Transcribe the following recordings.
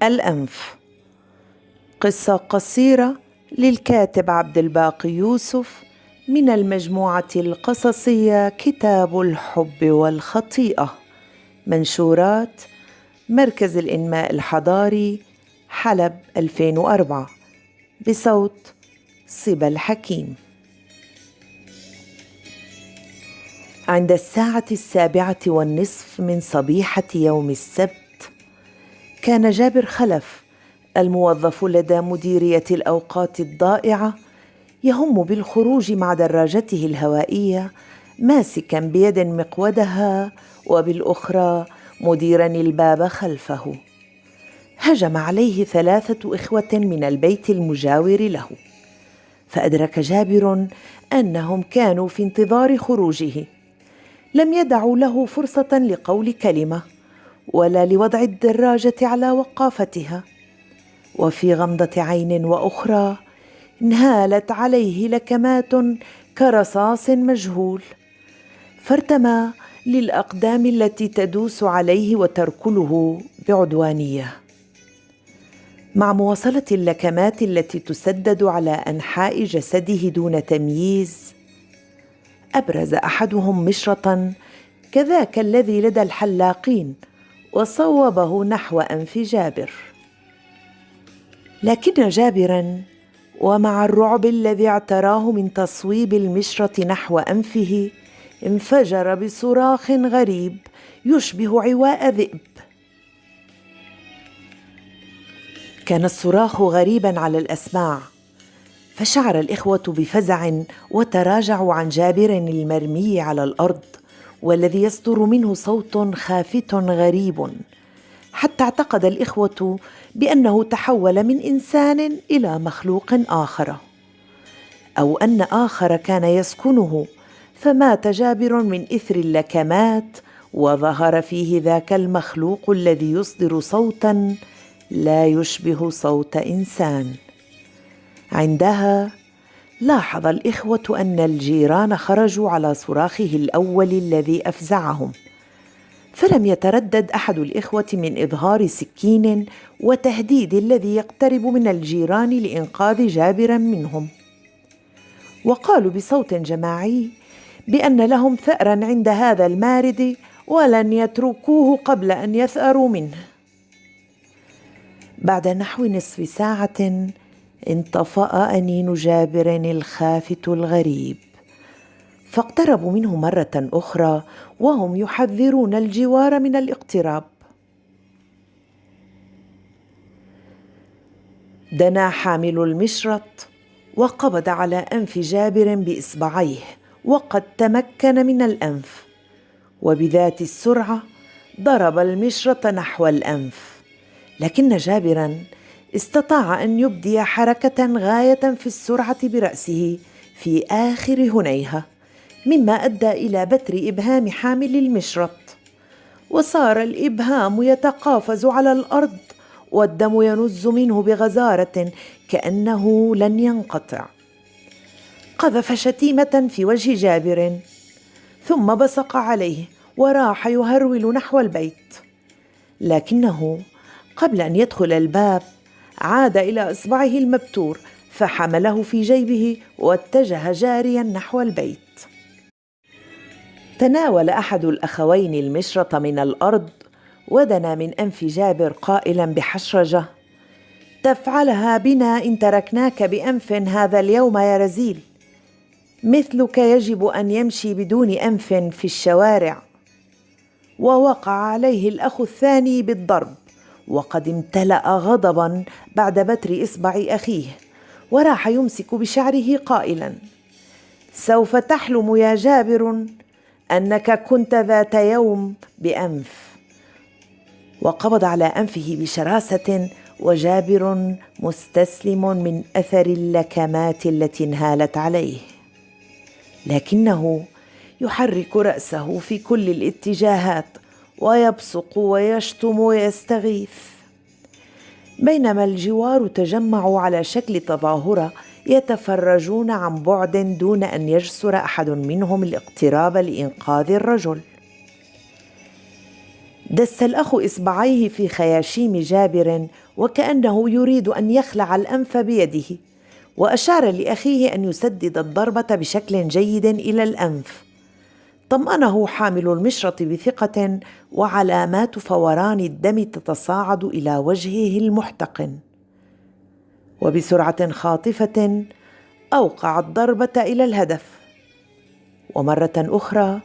الأنف. قصة قصيرة للكاتب عبد الباقي يوسف من المجموعة القصصية كتاب الحب والخطيئة، منشورات مركز الإنماء الحضاري، حلب 2004، بصوت صبا الحكيم. عند 7:15 من صبيحة يوم السبت، كان جابر خلف الموظف لدى مديرية الأوقات الضائعة يهم بالخروج مع دراجته الهوائية، ماسكا بيد مقودها وبالأخرى مديرا الباب خلفه. هجم عليه 3 إخوة من البيت المجاور له، فأدرك جابر أنهم كانوا في انتظار خروجه. لم يدعوا له فرصة لقول كلمة ولا لوضع الدراجة على وقافتها، وفي غمضة عين وأخرى انهالت عليه لكمات كرصاص مجهول، فارتمى للأقدام التي تدوس عليه وتركله بعدوانية. مع مواصلة اللكمات التي تسدد على أنحاء جسده دون تمييز، أبرز أحدهم مشرطاً كذاك الذي لدى الحلاقين وصوبه نحو أنف جابر. لكن جابراً، ومع الرعب الذي اعتراه من تصويب المشرط نحو أنفه، انفجر بصراخ غريب يشبه عواء ذئب. كان الصراخ غريباً على الأسماع، فشعر الإخوة بفزع وتراجعوا عن جابر المرمي على الأرض والذي يصدر منه صوت خافت غريب، حتى اعتقد الإخوة بأنه تحول من إنسان إلى مخلوق آخر، أو أن آخر كان يسكنه، فمات جابر من إثر اللكمات وظهر فيه ذاك المخلوق الذي يصدر صوتا لا يشبه صوت إنسان. عندها لاحظ الإخوة أن الجيران خرجوا على صراخه الأول الذي أفزعهم، فلم يتردد أحد الإخوة من إظهار سكين وتهديد الذي يقترب من الجيران لإنقاذ جابر منهم، وقالوا بصوت جماعي بأن لهم ثأرا عند هذا المارد ولن يتركوه قبل أن يثأروا منه. بعد نحو نصف ساعة انطفأ أنين جابر الخافت الغريب، فاقتربوا منه مرة أخرى وهم يحذرون الجوار من الاقتراب. دنا حامل المشرط وقبض على أنف جابر بإصبعيه، وقد تمكن من الأنف، وبذات السرعة ضرب المشرط نحو الأنف، لكن جابرا استطاع أن يبدي حركة غاية في السرعة برأسه في آخر هنيهة، مما أدى إلى بتر إبهام حامل المشرط، وصار الإبهام يتقافز على الأرض والدم ينز منه بغزارة كأنه لن ينقطع. قذف شتيمة في وجه جابر، ثم بصق عليه وراح يهرول نحو البيت، لكنه قبل أن يدخل الباب عاد إلى إصبعه المبتور فحمله في جيبه واتجه جاريا نحو البيت. تناول أحد الأخوين المشرط من الأرض ودنا من أنف جابر قائلا بحشرجة: تفعلها بنا إن تركناك بأنف هذا اليوم يا رزيل، مثلك يجب أن يمشي بدون أنف في الشوارع. ووقع عليه الأخ الثاني بالضرب، وقد امتلأ غضبا بعد بتر إصبع أخيه، وراح يمسك بشعره قائلا: سوف تحلم يا جابر أنك كنت ذات يوم بأنف. وقبض على أنفه بشراسة، وجابر مستسلم من أثر اللكمات التي انهالت عليه، لكنه يحرك رأسه في كل الاتجاهات ويبصق ويشتم ويستغيث، بينما الجوار تجمعوا على شكل تظاهرة يتفرجون عن بعد دون أن يجسر أحد منهم الاقتراب لإنقاذ الرجل. دس الأخ إصبعيه في خياشيم جابر وكأنه يريد أن يخلع الأنف بيده، وأشار لأخيه أن يسدد الضربة بشكل جيد إلى الأنف. طمأنه حامل المشرط بثقة، وعلامات فوران الدم تتصاعد إلى وجهه المحتقن. وبسرعة خاطفة أوقع الضربة إلى الهدف. ومرة أخرى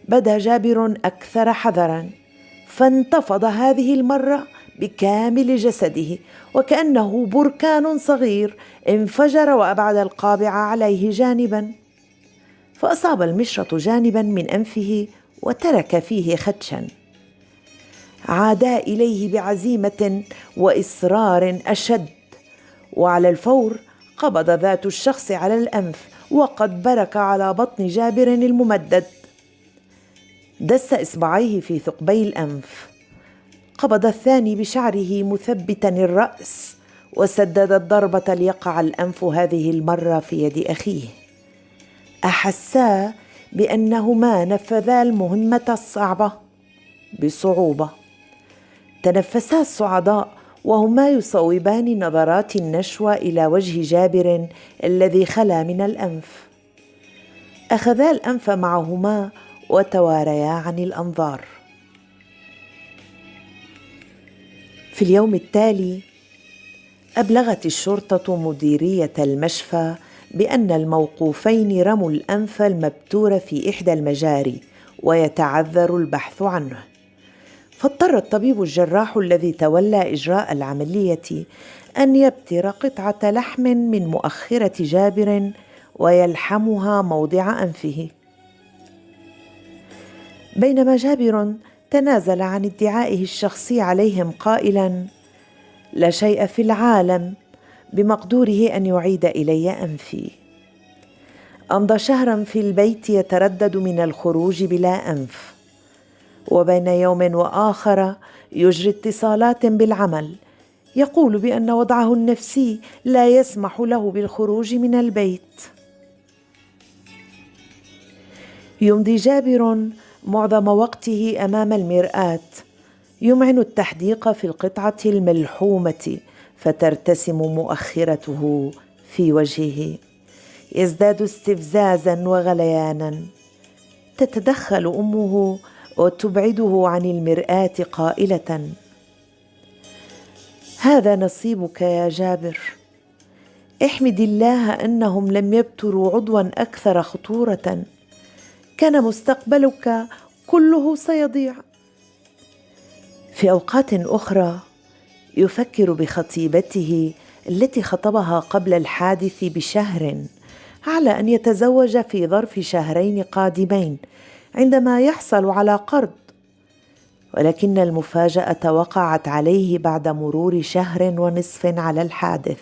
بدا جابر أكثر حذراً، فانتفض هذه المرة بكامل جسده، وكأنه بركان صغير انفجر وأبعد القابع عليه جانباً، فأصاب المشرط جانباً من أنفه وترك فيه خدشاً. عادا إليه بعزيمة وإصرار أشد، وعلى الفور قبض ذات الشخص على الأنف وقد برك على بطن جابر الممدد. دس إصبعيه في ثقبي الأنف، قبض الثاني بشعره مثبتا الرأس، وسدد الضربة ليقع الأنف هذه المرة في يد أخيه. أحسا بأنهما نفذا المهمة الصعبة بصعوبة. تنفسا الصعداء وهما يصوبان نظرات النشوة إلى وجه جابر الذي خلا من الأنف. أخذا الأنف معهما وتواريا عن الأنظار. في اليوم التالي أبلغت الشرطة مديرية المشفى بأن الموقوفين رموا الأنف المبتور في إحدى المجاري ويتعذر البحث عنه. فاضطر الطبيب الجراح الذي تولى إجراء العملية أن يبتر قطعة لحم من مؤخرة جابر ويلحمها موضع أنفه. بينما جابر تنازل عن ادعائه الشخصي عليهم قائلاً: لا شيء في العالم بمقدوره أن يعيد إلي أنفي. أمضى شهراً في البيت يتردد من الخروج بلا أنف، وبين يوم وآخر يجري اتصالات بالعمل يقول بأن وضعه النفسي لا يسمح له بالخروج من البيت. يمضي جابر معظم وقته أمام المرآة يمعن التحديق في القطعة الملحومة، فترتسم مؤخرته في وجهه، يزداد استفزازا وغليانا. تتدخل أمه وتبعده عن المرآة قائلة: هذا نصيبك يا جابر، احمد الله أنهم لم يبتروا عضوا أكثر خطورة، كان مستقبلك كله سيضيع. في أوقات أخرى يفكر بخطيبته التي خطبها قبل الحادث بشهر على أن يتزوج في ظرف شهرين قادمين عندما يحصل على قرض، ولكن المفاجأة وقعت عليه بعد مرور شهر ونصف على الحادث،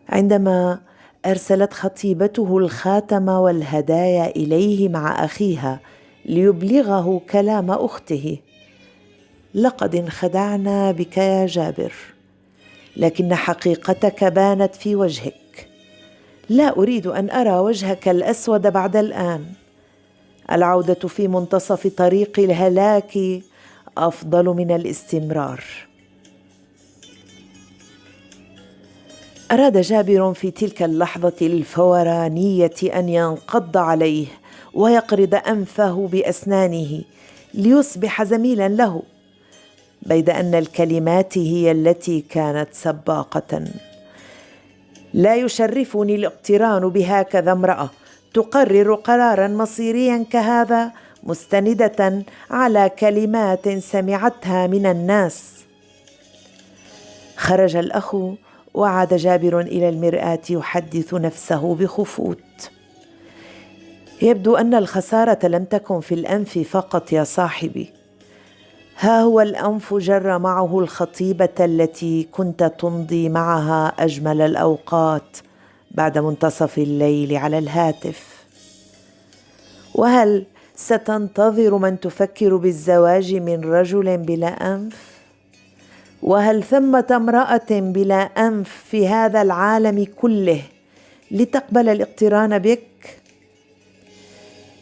عندما أرسلت خطيبته الخاتم والهدايا إليه مع أخيها ليبلغه كلام أخته: لقد انخدعنا بك يا جابر، لكن حقيقتك بانت في وجهك. لا أريد أن أرى وجهك الأسود بعد الآن. العودة في منتصف طريق الهلاك أفضل من الاستمرار. أراد جابر في تلك اللحظة الفورانية أن ينقض عليه ويقرض أنفه بأسنانه ليصبح زميلا له، بيد أن الكلمات هي التي كانت سباقة. لا يشرفني الاقتران بهكذا امرأة تقرر قرارا مصيريا كهذا مستندة على كلمات سمعتها من الناس. خرج الأخ وعاد جابر إلى المرآة يحدث نفسه بخفوت: يبدو أن الخسارة لم تكن في الأنف فقط يا صاحبي، ها هو الأنف جر معه الخطيبة التي كنت تمضي معها أجمل الأوقات بعد منتصف الليل على الهاتف. وهل ستنتظر من تفكر بالزواج من رجل بلا أنف؟ وهل ثمة امرأة بلا أنف في هذا العالم كله لتقبل الاقتران بك؟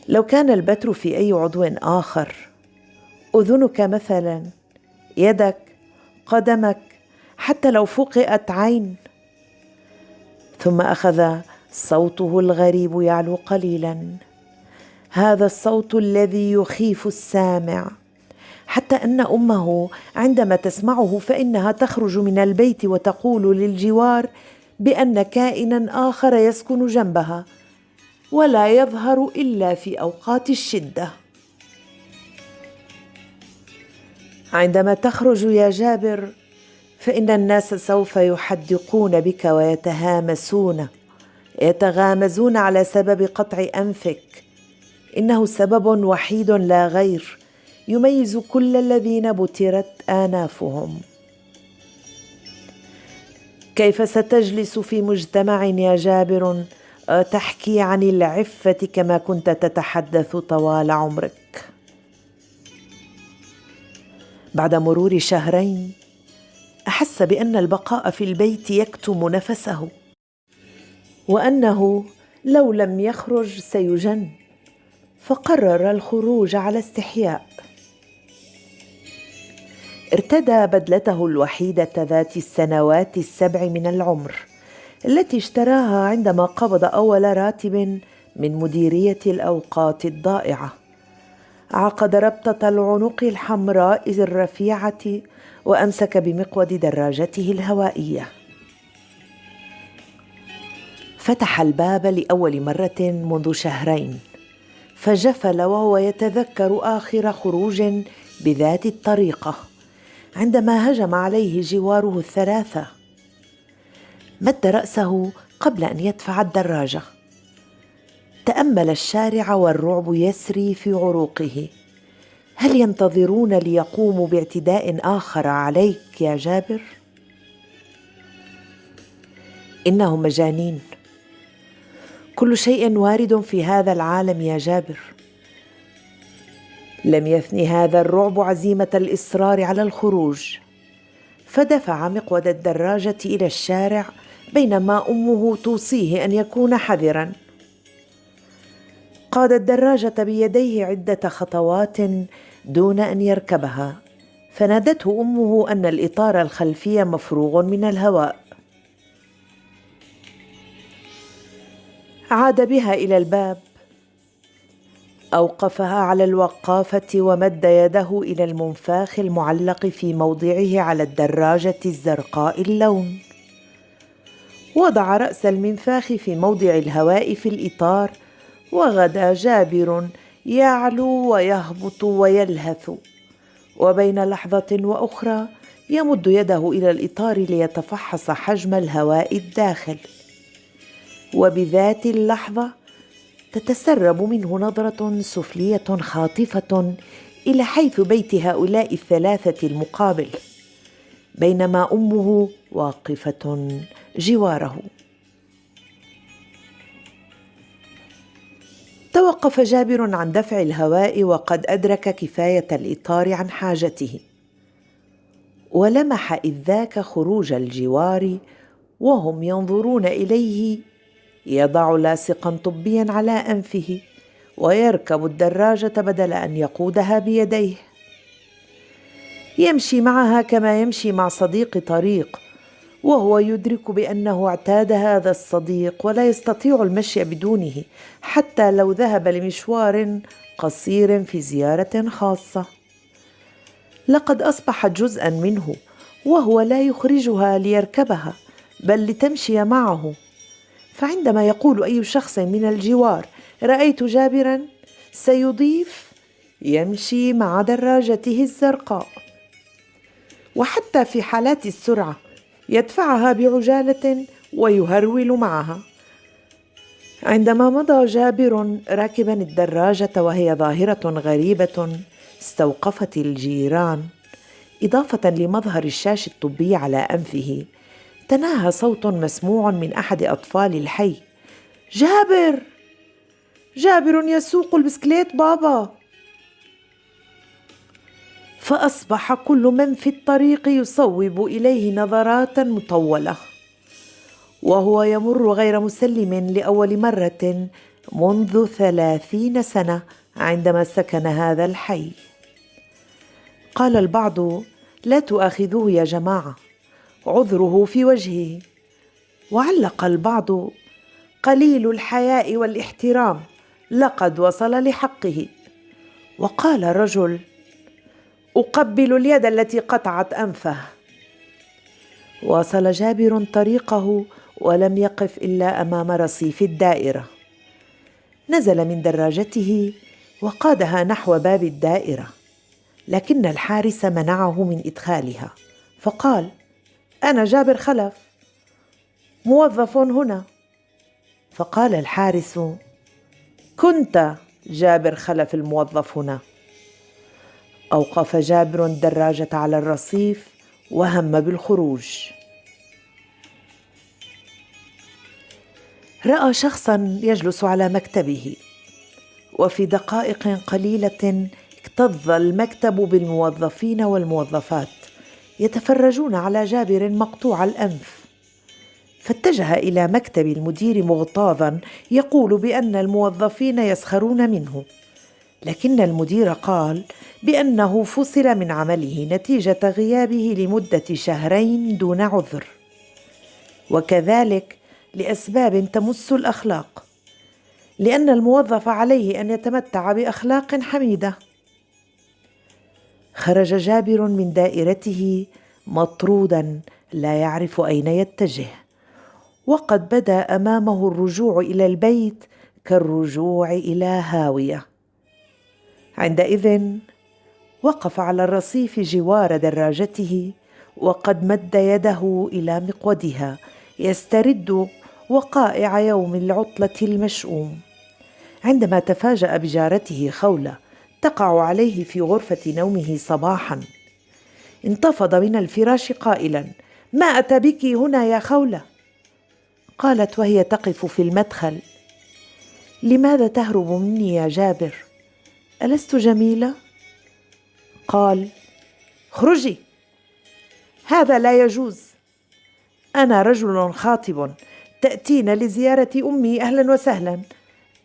لو كان البتر في أي عضو آخر أذنك مثلا، يدك، قدمك، حتى لو فقئت عين. ثم أخذ صوته الغريب يعلو قليلا، هذا الصوت الذي يخيف السامع، حتى أن أمه عندما تسمعه فإنها تخرج من البيت وتقول للجوار بأن كائنا آخر يسكن جنبها ولا يظهر إلا في أوقات الشدة. عندما تخرج يا جابر فإن الناس سوف يحدقون بك يتغامزون على سبب قطع أنفك. إنه سبب وحيد لا غير يميز كل الذين بترت آنافهم. كيف ستجلس في مجتمع يا جابر تحكي عن العفة كما كنت تتحدث طوال عمرك؟ بعد مرور شهرين أحس بأن البقاء في البيت يكتم نفسه، وأنه لو لم يخرج سيجن، فقرر الخروج على استحياء. ارتدى بدلته الوحيدة ذات السنوات 7 من العمر التي اشتراها عندما قبض أول راتب من مديرية الأوقات الضائعة. عقد ربطة العنق الحمراء الرفيعة وأمسك بمقود دراجته الهوائية. فتح الباب لأول مرة منذ شهرين، فجفل وهو يتذكر آخر خروج بذات الطريقة عندما هجم عليه جواره الثلاثة. مد رأسه قبل أن يدفع الدراجة، تأمل الشارع والرعب يسري في عروقه. هل ينتظرون ليقوموا باعتداء آخر عليك يا جابر؟ إنهم مجانين. كل شيء وارد في هذا العالم يا جابر. لم يثن هذا الرعب عزيمة الإصرار على الخروج، فدفع مقود الدراجة إلى الشارع بينما أمه توصيه أن يكون حذراً. قاد الدراجة بيديه عدة خطوات دون أن يركبها، فنادته أمه أن الإطار الخلفي مفروغ من الهواء. عاد بها إلى الباب، أوقفها على الوقافة ومد يده إلى المنفاخ المعلق في موضعه على الدراجة الزرقاء اللون. وضع رأس المنفاخ في موضع الهواء في الإطار، وغدا جابر يعلو ويهبط ويلهث، وبين لحظة وأخرى يمد يده إلى الإطار ليتفحص حجم الهواء الداخل، وبذات اللحظة تتسرب منه نظرة سفلية خاطفة إلى حيث بيت هؤلاء الثلاثة المقابل، بينما أمه واقفة جواره. توقف جابر عن دفع الهواء وقد أدرك كفاية الإطار عن حاجته، ولمح إذ ذاك خروج الجوار وهم ينظرون إليه يضع لاصقا طبيا على أنفه ويركب الدراجة بدل أن يقودها بيديه. يمشي معها كما يمشي مع صديق طريق، وهو يدرك بأنه اعتاد هذا الصديق ولا يستطيع المشي بدونه حتى لو ذهب لمشوار قصير في زيارة خاصة. لقد أصبحت جزءا منه، وهو لا يخرجها ليركبها بل لتمشي معه. فعندما يقول أي شخص من الجوار رأيت جابرا، سيضيف يمشي مع دراجته الزرقاء. وحتى في حالات السرعة يدفعها بعجالة ويهرول معها. عندما مضى جابر راكبا الدراجة وهي ظاهرة غريبة استوقفت الجيران، إضافة لمظهر الشاش الطبي على أنفه، تناهى صوت مسموع من أحد أطفال الحي: جابر! جابر يسوق البسكليت بابا! فأصبح كل من في الطريق يصوب إليه نظرات مطولة، وهو يمر غير مسلم لأول مرة منذ 30 سنة عندما سكن هذا الحي. قال البعض: لا تؤاخذوه يا جماعة، عذره في وجهه. وعلق البعض: قليل الحياء والاحترام، لقد وصل لحقه. وقال الرجل: أقبل اليد التي قطعت أنفه. واصل جابر طريقه ولم يقف إلا أمام رصيف الدائرة. نزل من دراجته وقادها نحو باب الدائرة، لكن الحارس منعه من إدخالها، فقال: أنا جابر خلف، موظف هنا. فقال الحارس: كنت جابر خلف الموظف هنا. أوقف جابر الدراجة على الرصيف وهم بالخروج. رأى شخصا يجلس على مكتبه، وفي دقائق قليلة اكتظ المكتب بالموظفين والموظفات يتفرجون على جابر مقطوع الأنف. فاتجه إلى مكتب المدير مغتاظا يقول بأن الموظفين يسخرون منه، لكن المدير قال بأنه فصل من عمله نتيجة غيابه لمدة 2 دون عذر، وكذلك لأسباب تمس الأخلاق، لأن الموظف عليه أن يتمتع بأخلاق حميدة. خرج جابر من دائرته مطرودا لا يعرف أين يتجه، وقد بدا أمامه الرجوع إلى البيت كالرجوع إلى هاوية. عندئذ وقف على الرصيف جوار دراجته، وقد مد يده إلى مقودها يسترد وقائع يوم العطلة المشؤوم، عندما تفاجأ بجارته خولة تقع عليه في غرفة نومه صباحا. انتفض من الفراش قائلا: ما أتى بك هنا يا خولة؟ قالت وهي تقف في المدخل: لماذا تهرب مني يا جابر؟ ألست جميلة؟ قال: اخرجي، هذا لا يجوز، أنا رجل خاطب، تأتين لزيارة أمي أهلا وسهلا،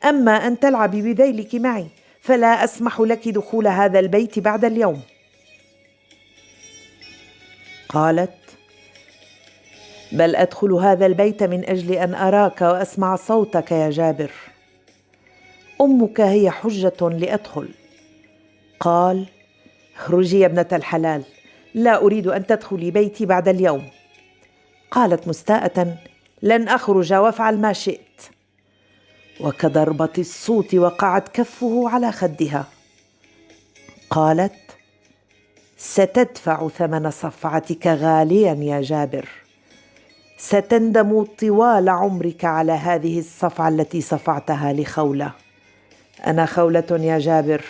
أما أن تلعبي بذيلك معي فلا أسمح لك دخول هذا البيت بعد اليوم. قالت: بل أدخل هذا البيت من أجل أن أراك وأسمع صوتك يا جابر، أمك هي حجة لأدخل. قال: اخرجي يا ابنة الحلال، لا أريد أن تدخلي بيتي بعد اليوم. قالت مستاءة: لن أخرج وافعل ما شئت. وكضربة الصوت وقعت كفه على خدها. قالت: ستدفع ثمن صفعتك غاليا يا جابر، ستندم طوال عمرك على هذه الصفعة التي صفعتها لخولة. أنا خولة يا جابر،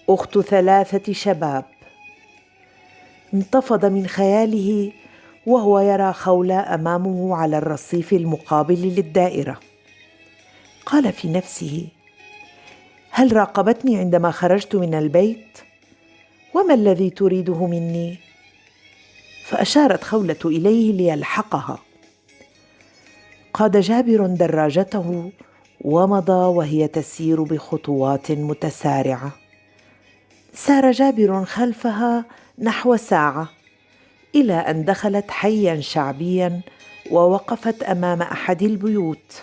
أخت 3 شباب. انتفض من خياله وهو يرى خولة أمامه على الرصيف المقابل للدائرة. قال في نفسه: هل راقبتني عندما خرجت من البيت؟ وما الذي تريده مني؟ فأشارت خولة إليه ليلحقها. قاد جابر دراجته ومضى وهي تسير بخطوات متسارعة. سار جابر خلفها نحو ساعة، إلى أن دخلت حياً شعبياً ووقفت أمام أحد البيوت.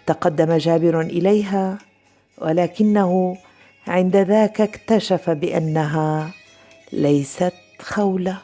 تقدم جابر إليها، ولكنه عند ذاك اكتشف بأنها ليست خولة.